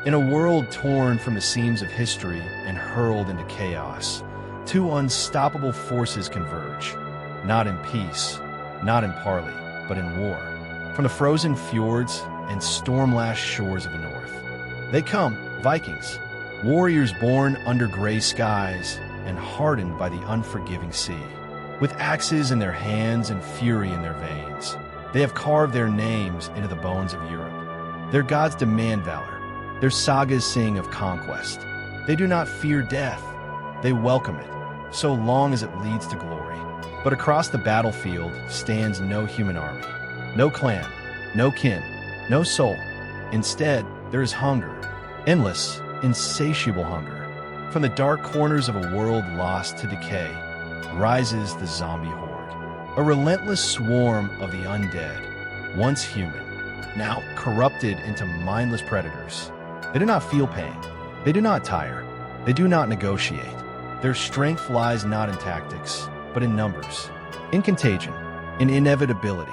In a world torn from the seams of history and hurled into chaos, two unstoppable forces converge, not in peace, not in parley, but in war. From the frozen fjords and storm-lashed shores of the north, they come, Vikings, warriors born under gray skies and hardened by the unforgiving sea. With axes in their hands and fury in their veins, they have carved their names into the bones of Europe. Their gods demand valor. Their sagas sing of conquest. They do not fear death. They welcome it, so long as it leads to glory. But across the battlefield stands no human army, no clan, no kin, no soul. Instead, there is hunger, endless, insatiable hunger. From the dark corners of a world lost to decay, rises the Zombie Horde, a relentless swarm of the undead, once human, now corrupted into mindless predators. They do not feel pain. They do not tire. They do not negotiate. Their strength lies not in tactics, but in numbers, in contagion, in inevitability.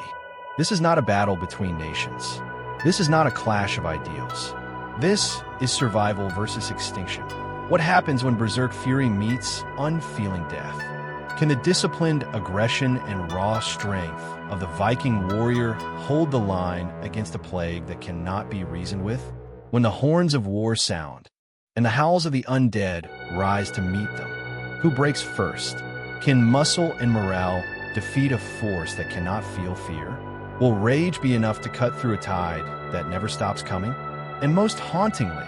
This is not a battle between nations. This is not a clash of ideals. This is survival versus extinction. What happens when berserk fury meets unfeeling death? Can the disciplined aggression and raw strength of the Viking warrior hold the line against a plague that cannot be reasoned with? When the horns of war sound, and the howls of the undead rise to meet them, who breaks first? Can muscle and morale defeat a force that cannot feel fear? Will rage be enough to cut through a tide that never stops coming? And most hauntingly,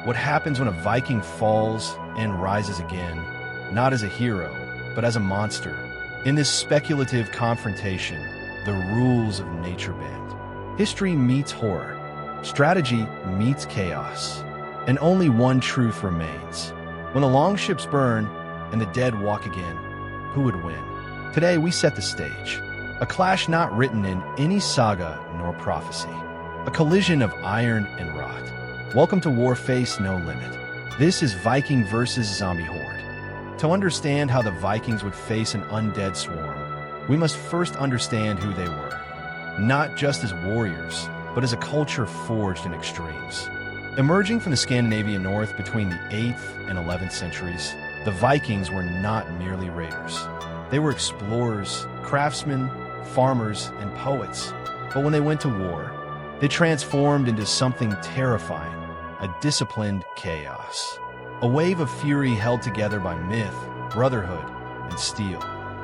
what happens when a Viking falls and rises again, not as a hero, but as a monster? In this speculative confrontation, the rules of nature bend. History meets horror. Strategy meets chaos. And only one truth remains. When the longships burn and the dead walk again, who would win? Today we set the stage. A clash not written in any saga nor prophecy. A collision of iron and rot. Welcome to War Face No Limit. This is Viking versus Zombie Horde. To understand how the Vikings would face an undead swarm, we must first understand who they were. Not just as warriors, but as a culture forged in extremes. Emerging from the Scandinavian north between the 8th and 11th centuries, the Vikings were not merely raiders. They were explorers, craftsmen, farmers, and poets. But when they went to war, they transformed into something terrifying, a disciplined chaos. A wave of fury held together by myth, brotherhood, and steel.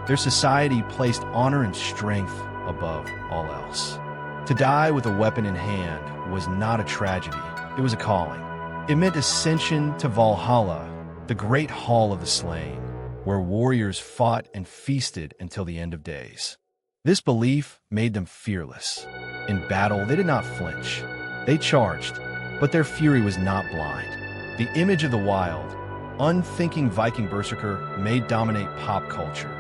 Their society placed honor and strength above all else. To die with a weapon in hand was not a tragedy, it was a calling. It meant ascension to Valhalla, the great hall of the slain, where warriors fought and feasted until the end of days. This belief made them fearless. In battle, they did not flinch. They charged, but their fury was not blind. The image of the wild, unthinking Viking berserker may dominate pop culture.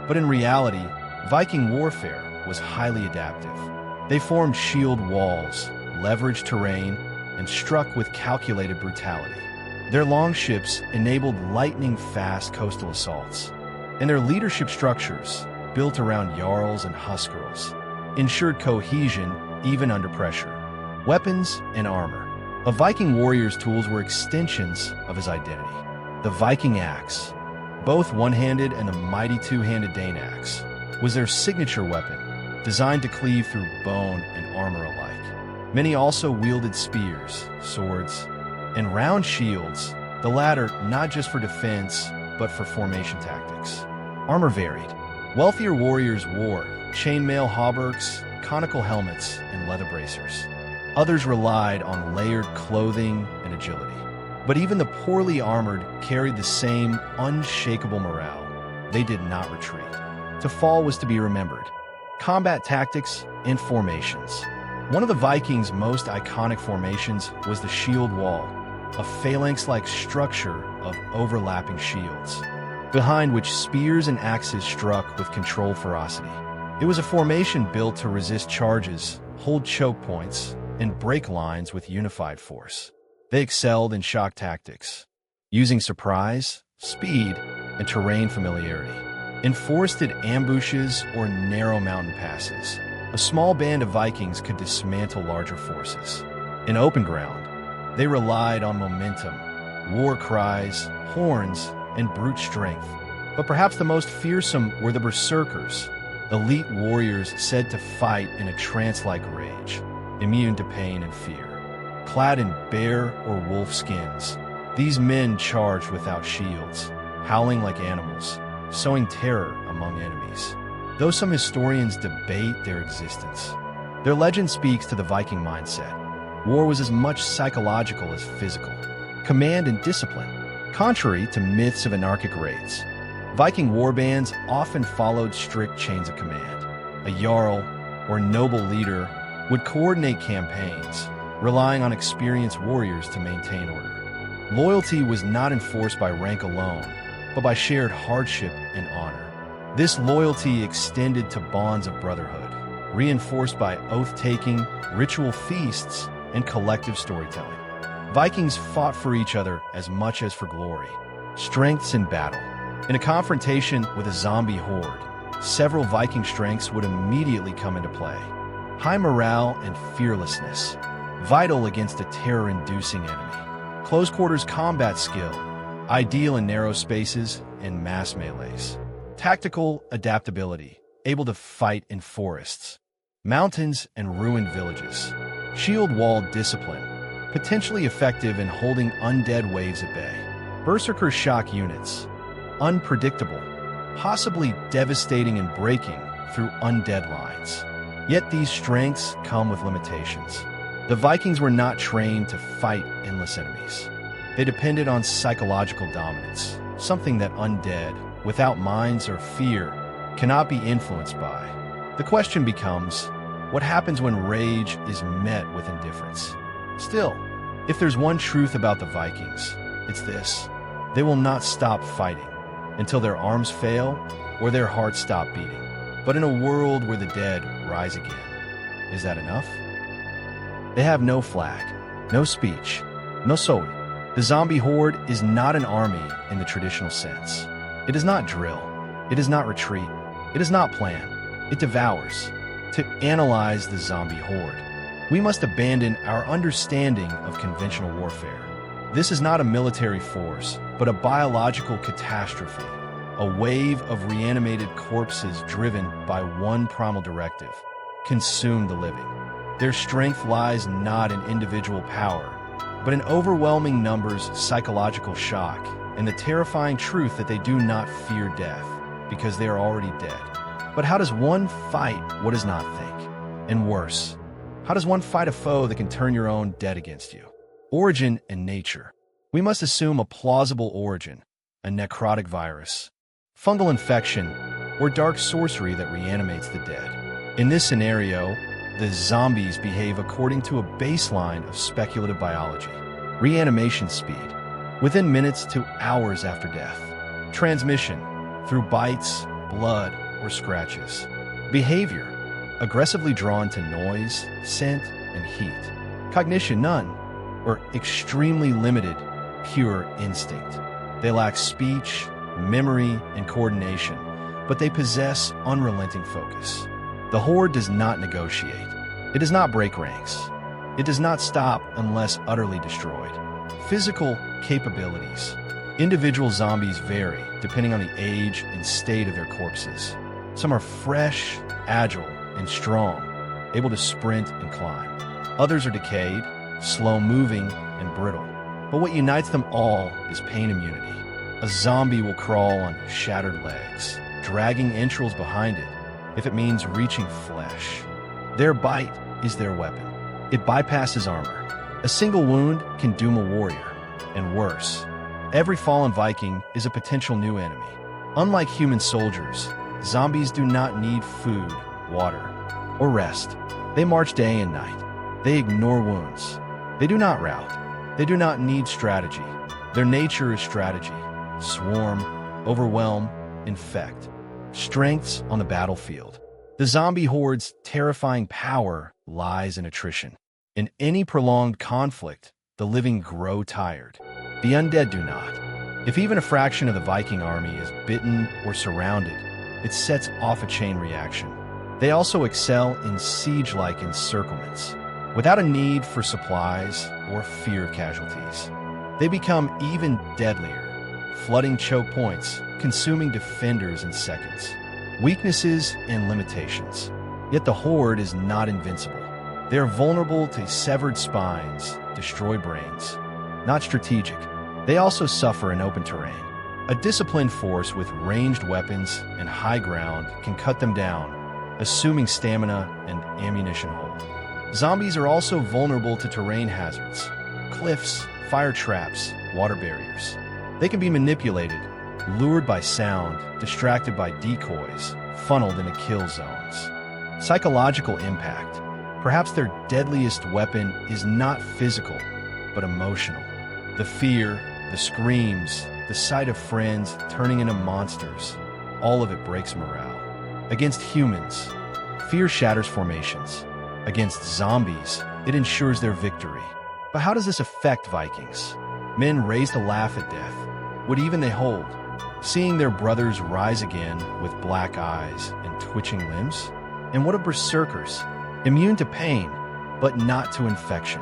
But in reality, Viking warfare was highly adaptive. They formed shield walls, leveraged terrain, and struck with calculated brutality. Their longships enabled lightning-fast coastal assaults, and their leadership structures, built around jarls and huskarls, ensured cohesion even under pressure. Weapons and armor. A Viking warrior's tools were extensions of his identity. The Viking axe, both one-handed and the mighty two-handed Dane axe, was their signature weapon, designed to cleave through bone and armor alike. Many also wielded spears, swords, and round shields, the latter not just for defense, but for formation tactics. Armor varied. Wealthier warriors wore chainmail hauberks, conical helmets, and leather bracers. Others relied on layered clothing and agility. But even the poorly armored carried the same unshakable morale. They did not retreat. To fall was to be remembered. Combat tactics and formations. One of the Vikings' most iconic formations was the shield wall, a phalanx-like structure of overlapping shields, behind which spears and axes struck with controlled ferocity. It was a formation built to resist charges, hold choke points, and break lines with unified force. They excelled in shock tactics, using surprise, speed, and terrain familiarity. In forested ambushes or narrow mountain passes, a small band of Vikings could dismantle larger forces. In open ground, They relied on momentum, war cries, horns, and brute strength. But perhaps the most fearsome were the berserkers, elite warriors said to fight in a trance-like rage, immune to pain and fear. Clad in bear or wolf skins, these men charged without shields, howling like animals, sowing terror among enemies. Though some historians debate their existence, their legend speaks to the Viking mindset. War was as much psychological as physical, command and discipline, contrary to myths of anarchic raids. Viking warbands often followed strict chains of command. A jarl or noble leader would coordinate campaigns, relying on experienced warriors to maintain order. Loyalty was not enforced by rank alone, but by shared hardship and honor. This loyalty extended to bonds of brotherhood, reinforced by oath-taking, ritual feasts, and collective storytelling. Vikings fought for each other as much as for glory. Strengths in battle. In a confrontation with a zombie horde, several Viking strengths would immediately come into play. High morale and fearlessness, vital against a terror-inducing enemy. Close-quarters combat skill, ideal in narrow spaces and mass melees. Tactical adaptability, able to fight in forests, mountains, and ruined villages. Shield wall discipline, potentially effective in holding undead waves at bay. Berserker shock units, unpredictable, possibly devastating and breaking through undead lines. Yet these strengths come with limitations. The Vikings were not trained to fight endless enemies. They depended on psychological dominance, something that undead, without minds or fear, cannot be influenced by. The question becomes, what happens when rage is met with indifference? Still, if there's one truth about the Vikings, it's this: they will not stop fighting until their arms fail or their hearts stop beating. But in a world where the dead rise again, is that enough? They have no flag, no speech, no sword. The zombie horde is not an army in the traditional sense. It does not drill. It does not retreat. It does not plan. It devours. To analyze the zombie horde, we must abandon our understanding of conventional warfare. This is not a military force, but a biological catastrophe, a wave of reanimated corpses driven by one primal directive: consume the living. Their strength lies not in individual power, but in overwhelming numbers, psychological shock, and the terrifying truth that they do not fear death, because they are already dead. But how does one fight what does not think? And worse, how does one fight a foe that can turn your own dead against you? Origin and nature. We must assume a plausible origin, a necrotic virus, fungal infection, or dark sorcery that reanimates the dead. In this scenario, the zombies behave according to a baseline of speculative biology. Reanimation speed, within minutes to hours after death. Transmission, through bites, blood, or scratches. Behavior, aggressively drawn to noise, scent, and heat. Cognition, none, or extremely limited, pure instinct. They lack speech, memory, and coordination, but they possess unrelenting focus. The horde does not negotiate. It does not break ranks. It does not stop unless utterly destroyed. Physical capabilities. Individual zombies vary depending on the age and state of their corpses. Some are fresh, agile, and strong, able to sprint and climb. Others are decayed, slow-moving, and brittle. But what unites them all is pain immunity. A zombie will crawl on shattered legs, dragging entrails behind it, if it means reaching flesh. Their bite is their weapon. It bypasses armor. A single wound can doom a warrior. And worse, every fallen Viking is a potential new enemy. Unlike human soldiers, zombies do not need food, water, or rest. They march day and night. They ignore wounds. They do not rout. They do not need strategy. Their nature is strategy. Swarm, overwhelm, infect. Strengths on the battlefield. The zombie horde's terrifying power lies in attrition. In any prolonged conflict, the living grow tired. The undead do not. If even a fraction of the Viking army is bitten or surrounded, it sets off a chain reaction. They also excel in siege-like encirclements. without a need for supplies or fear of casualties. They become even deadlier, flooding choke points, consuming defenders in seconds. Weaknesses and limitations. Yet the Horde is not invincible. They are vulnerable to severed spines, destroy brains. Not strategic. They also suffer in open terrain. A disciplined force with ranged weapons and high ground can cut them down, assuming stamina and ammunition hold. Zombies are also vulnerable to terrain hazards, cliffs, fire traps, water barriers. They can be manipulated, lured by sound, distracted by decoys, funneled into kill zones. Psychological impact. Perhaps their deadliest weapon is not physical, but emotional. The fear, the screams, the sight of friends turning into monsters, all of it breaks morale. Against humans, fear shatters formations. Against zombies, it ensures their victory. But how does this affect Vikings? Men raised to laugh at death. What even they hold? Seeing their brothers rise again with black eyes and twitching limbs? And what of berserkers? Immune to pain, but not to infection.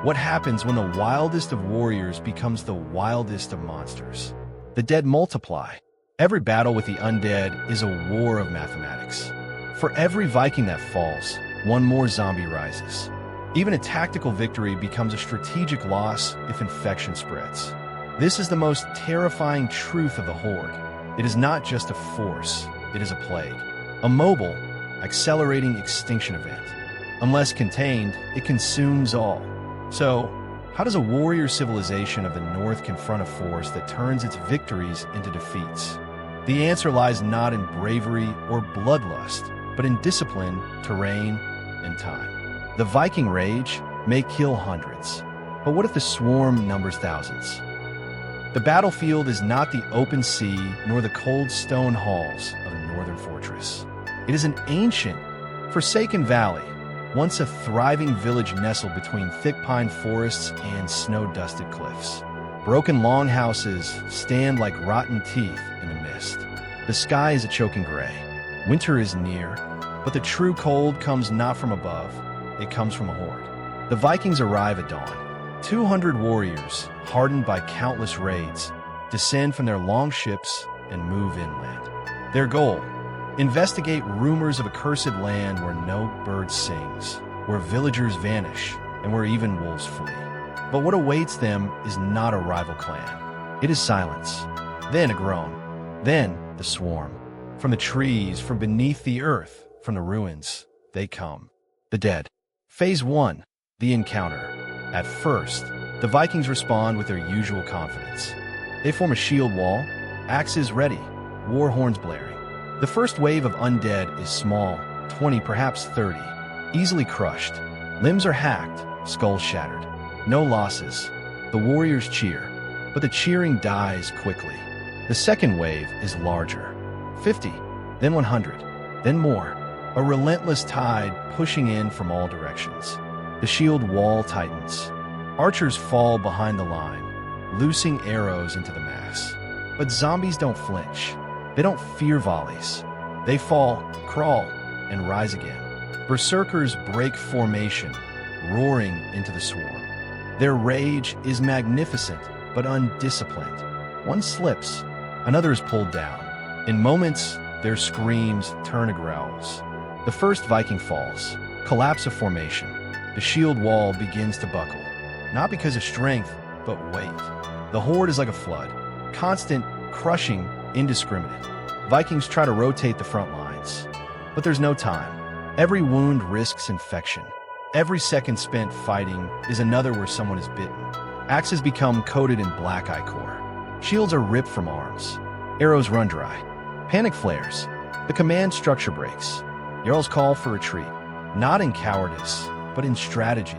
What happens when the wildest of warriors becomes the wildest of monsters? The dead multiply. Every battle with the undead is a war of mathematics. For every Viking that falls, one more zombie rises. Even a tactical victory becomes a strategic loss if infection spreads. This is the most terrifying truth of the Horde. It is not just a force, it is a plague. A mobile, accelerating extinction event. Unless contained, it consumes all. So, how does a warrior civilization of the North confront a force that turns its victories into defeats? The answer lies not in bravery or bloodlust, but in discipline, terrain, and time. The Viking rage may kill hundreds, but what if the swarm numbers thousands? The battlefield is not the open sea nor the cold stone halls of a northern fortress. It is an ancient, forsaken valley, once a thriving village nestled between thick pine forests and snow-dusted cliffs. Broken longhouses stand like rotten teeth in the mist. The sky is a choking gray. Winter is near, but the true cold comes not from above, it comes from a horde. The Vikings arrive at dawn. 200 warriors, hardened by countless raids, descend from their long ships and move inland. Their goal: investigate rumors of a cursed land where no bird sings, where villagers vanish, and where even wolves flee. But what awaits them is not a rival clan. It is silence, then a groan, then the swarm. From the trees, from beneath the earth, from the ruins, they come. The dead. Phase 1. The encounter. At first, the Vikings respond with their usual confidence. They form a shield wall, axes ready, war horns blaring. The first wave of undead is small, 20, perhaps 30, easily crushed. Limbs are hacked, skulls shattered. No losses. The warriors cheer, but the cheering dies quickly. The second wave is larger. 50, then 100, then more. A relentless tide pushing in from all directions. The shield wall tightens. Archers fall behind the line, loosing arrows into the mass. But zombies don't flinch. They don't fear volleys. They fall, crawl, and rise again. Berserkers break formation, roaring into the swarm. Their rage is magnificent, but undisciplined. One slips, another is pulled down. In moments, their screams turn to growls. The first Viking falls. Collapse of formation. The shield wall begins to buckle. Not because of strength, but weight. The horde is like a flood. Constant, crushing, indiscriminate. Vikings try to rotate the front lines. But there's no time. Every wound risks infection. Every second spent fighting is another where someone is bitten. Axes become coated in black ichor. Shields are ripped from arms. Arrows run dry. Panic flares. The command structure breaks. Jarls call for retreat. Not in cowardice, but in strategy.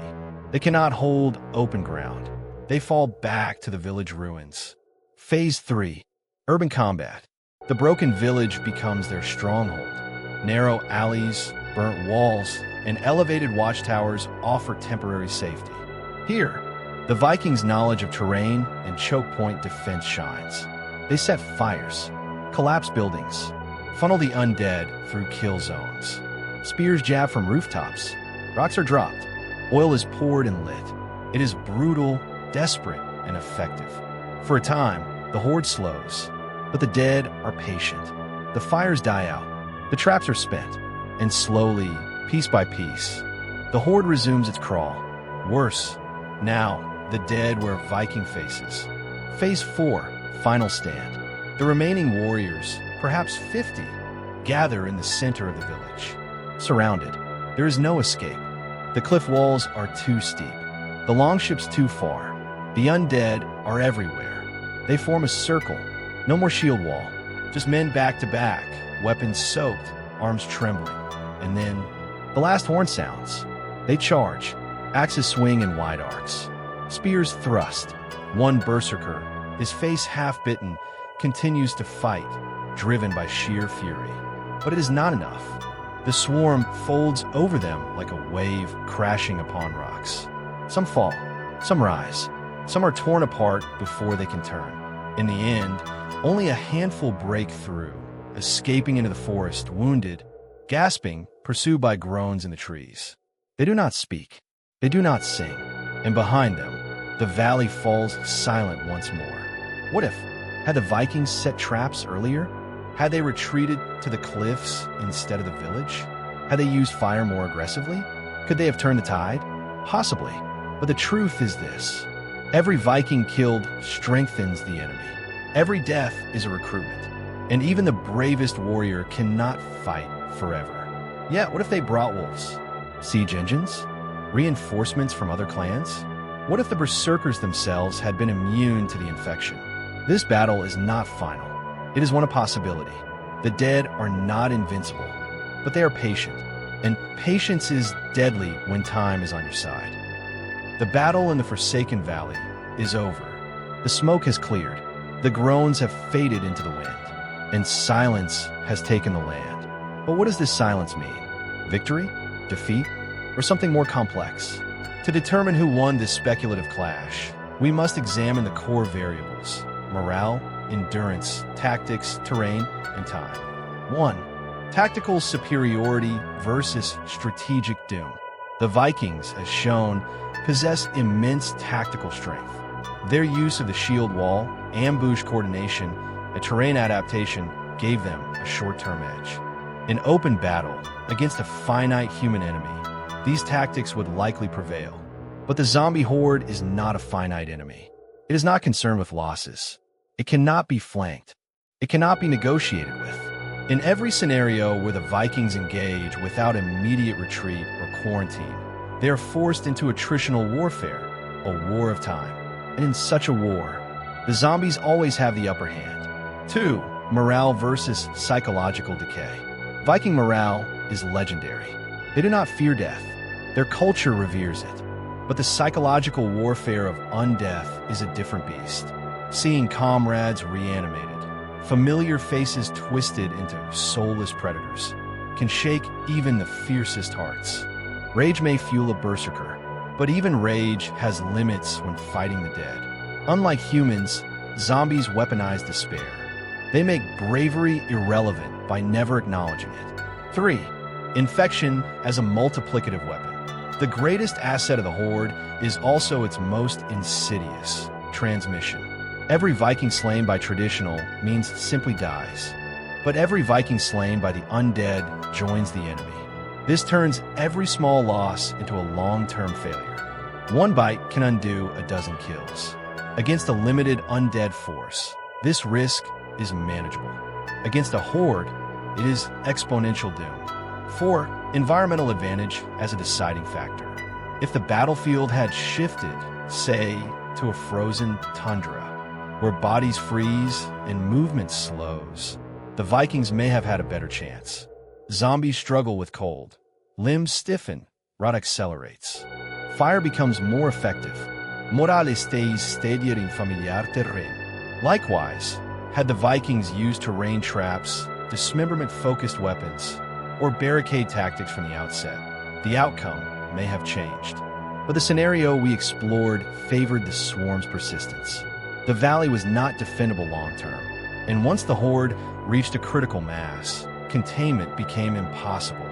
They cannot hold open ground. They fall back to the village ruins. Phase 3. Urban combat. The broken village becomes their stronghold. Narrow alleys, burnt walls, and elevated watchtowers offer temporary safety. Here, the Vikings' knowledge of terrain and choke point defense shines. They set fires, collapse buildings, funnel the undead through kill zones. Spears jab from rooftops. Rocks are dropped. Oil is poured and lit. It is brutal, desperate, and effective. For a time, the horde slows, but the dead are patient. The fires die out, the traps are spent, and slowly, piece by piece, the horde resumes its crawl. Worse, now, the dead wear Viking faces. Phase 4, final stand. The remaining warriors, perhaps 50, gather in the center of the village. Surrounded, there is no escape. The cliff walls are too steep. The longships too far. The undead are everywhere. They form a circle. No more shield wall. Just men back to back, weapons soaked, arms trembling. And then, the last horn sounds. They charge. Axes swing in wide arcs. Spears thrust. One berserker, his face half-bitten, continues to fight, driven by sheer fury. But it is not enough. The swarm folds over them like a wave crashing upon rocks. Some fall, some rise, some are torn apart before they can turn. In the end, only a handful break through, escaping into the forest, wounded, gasping, pursued by groans in the trees. They do not speak, they do not sing, and behind them, the valley falls silent once more. What if, had the Vikings set traps earlier? Had they retreated to the cliffs instead of the village? Had they used fire more aggressively? Could they have turned the tide? Possibly. But the truth is this. Every Viking killed strengthens the enemy. Every death is a recruitment. And even the bravest warrior cannot fight forever. Yet, what if they brought wolves? Siege engines? Reinforcements from other clans? What if the berserkers themselves had been immune to the infection? This battle is not final. It is one of possibility. The dead are not invincible, but they are patient, and patience is deadly when time is on your side. The battle in the Forsaken Valley is over. The smoke has cleared, the groans have faded into the wind, and silence has taken the land. But what does this silence mean? Victory? Defeat? Or something more complex? To determine who won this speculative clash, we must examine the core variables: morale, endurance, tactics, terrain, and time. 1. Tactical superiority versus strategic doom. The Vikings, as shown, possess immense tactical strength. Their use of the shield wall, ambush coordination, and terrain adaptation gave them a short-term edge. In open battle, against a finite human enemy, these tactics would likely prevail. But the zombie horde is not a finite enemy. It is not concerned with losses. It cannot be flanked. It cannot be negotiated with. In every scenario where the Vikings engage without immediate retreat or quarantine, they are forced into attritional warfare, a war of time. And in such a war, the zombies always have the upper hand. 2. Morale versus psychological decay. Viking morale is legendary. They do not fear death. Their culture reveres it. But the psychological warfare of undeath is a different beast. Seeing comrades reanimated, familiar faces twisted into soulless predators, can shake even the fiercest hearts. Rage may fuel a berserker, but even rage has limits when fighting the dead. Unlike humans, zombies weaponize despair. They make bravery irrelevant by never acknowledging it. 3. Infection as a multiplicative weapon. The greatest asset of the horde is also its most insidious: transmission. Every Viking slain by traditional means simply dies. But every Viking slain by the undead joins the enemy. This turns every small loss into a long-term failure. One bite can undo a dozen kills. Against a limited undead force, this risk is manageable. Against a horde, it is exponential doom. 4. Environmental advantage as a deciding factor. If the battlefield had shifted, say, to a frozen tundra, where bodies freeze and movement slows, the Vikings may have had a better chance. Zombies struggle with cold. Limbs stiffen, rot accelerates. Fire becomes more effective. Morale stays steadier in familiar terrain. Likewise, had the Vikings used terrain traps, dismemberment-focused weapons, or barricade tactics from the outset, the outcome may have changed. But the scenario we explored favored the swarm's persistence. The valley was not defendable long-term, and once the horde reached a critical mass, containment became impossible.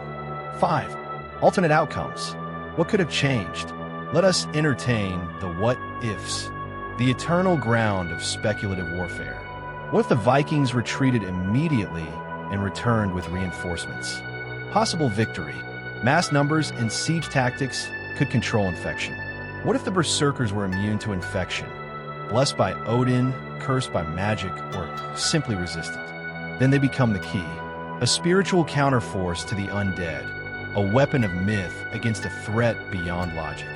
5. Alternate outcomes. What could have changed? Let us entertain the what-ifs, the eternal ground of speculative warfare. What if the Vikings retreated immediately and returned with reinforcements? Possible victory. Mass numbers and siege tactics could control infection. What if the berserkers were immune to infection, blessed by Odin, cursed by magic, or simply resistant? Then they become the key, a spiritual counterforce to the undead, a weapon of myth against a threat beyond logic.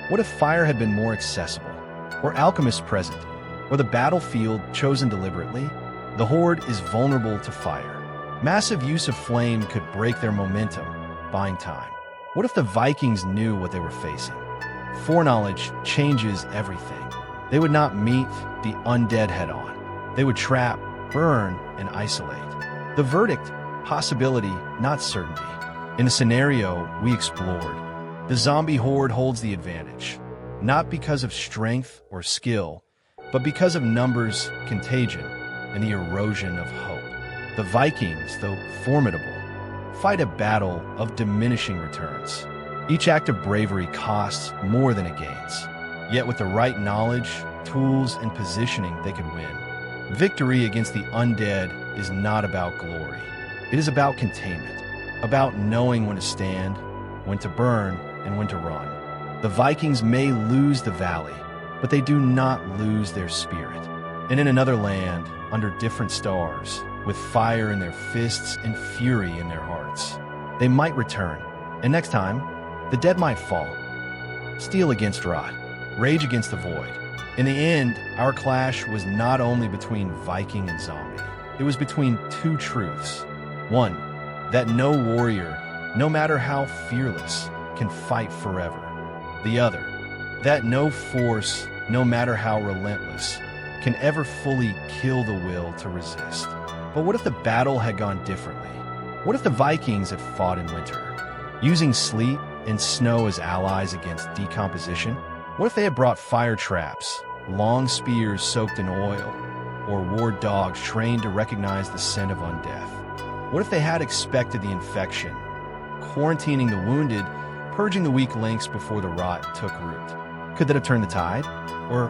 What if fire had been more accessible, or alchemists present, or the battlefield chosen deliberately? The Horde is vulnerable to fire. Massive use of flame could break their momentum, buying time. What if the Vikings knew what they were facing? Foreknowledge changes everything. They would not meet the undead head-on. They would trap, burn, and isolate. The verdict: possibility, not certainty. In the scenario we explored, the Zombie Horde holds the advantage, not because of strength or skill, but because of numbers, contagion, and the erosion of hope. The Vikings, though formidable, fight a battle of diminishing returns. Each act of bravery costs more than it gains. Yet with the right knowledge, tools, and positioning, they could win. Victory against the undead is not about glory. It is about containment, about knowing when to stand, when to burn, and when to run. The Vikings may lose the valley, but they do not lose their spirit. And in another land, under different stars, with fire in their fists and fury in their hearts, they might return. And next time, the dead might fall. Steel against rot, rage against the void. In the end, our clash was not only between Viking and zombie. It was between two truths. One, that no warrior, no matter how fearless, can fight forever. The other, that no force, no matter how relentless, can ever fully kill the will to resist. But what if the battle had gone differently? What if the Vikings had fought in winter, using sleet and snow as allies against decomposition? What if they had brought fire traps, long spears soaked in oil, or war dogs trained to recognize the scent of undeath? What if they had expected the infection, quarantining the wounded, purging the weak links before the rot took root? Could that have turned the tide? Or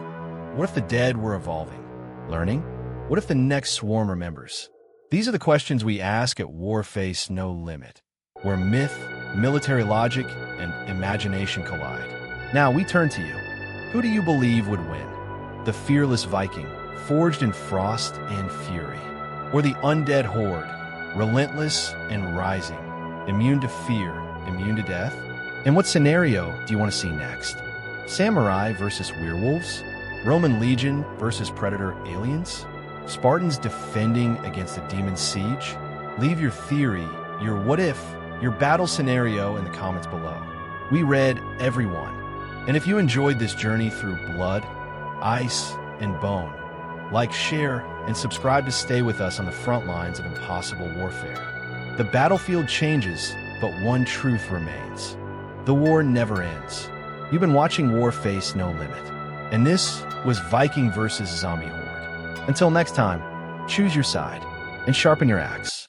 what if the dead were evolving, learning? What if the next swarm remembers? These are the questions we ask at War Face No Limit, where myth, military logic, and imagination collide. Now we turn to you. Who do you believe would win? The fearless Viking, forged in frost and fury, or the undead horde, relentless and rising, immune to fear, immune to death? And what scenario do you want to see next? Samurai versus werewolves? Roman legion versus predator aliens? Spartans defending against a demon siege? Leave your theory, your what if, your battle scenario in the comments below. We read every one. And if you enjoyed this journey through blood, ice, and bone, like, share, and subscribe to stay with us on the front lines of impossible warfare. The battlefield changes, but one truth remains. The war never ends. You've been watching War Face No Limit, and this was Viking versus Zombie Horde. Until next time, choose your side and sharpen your axe.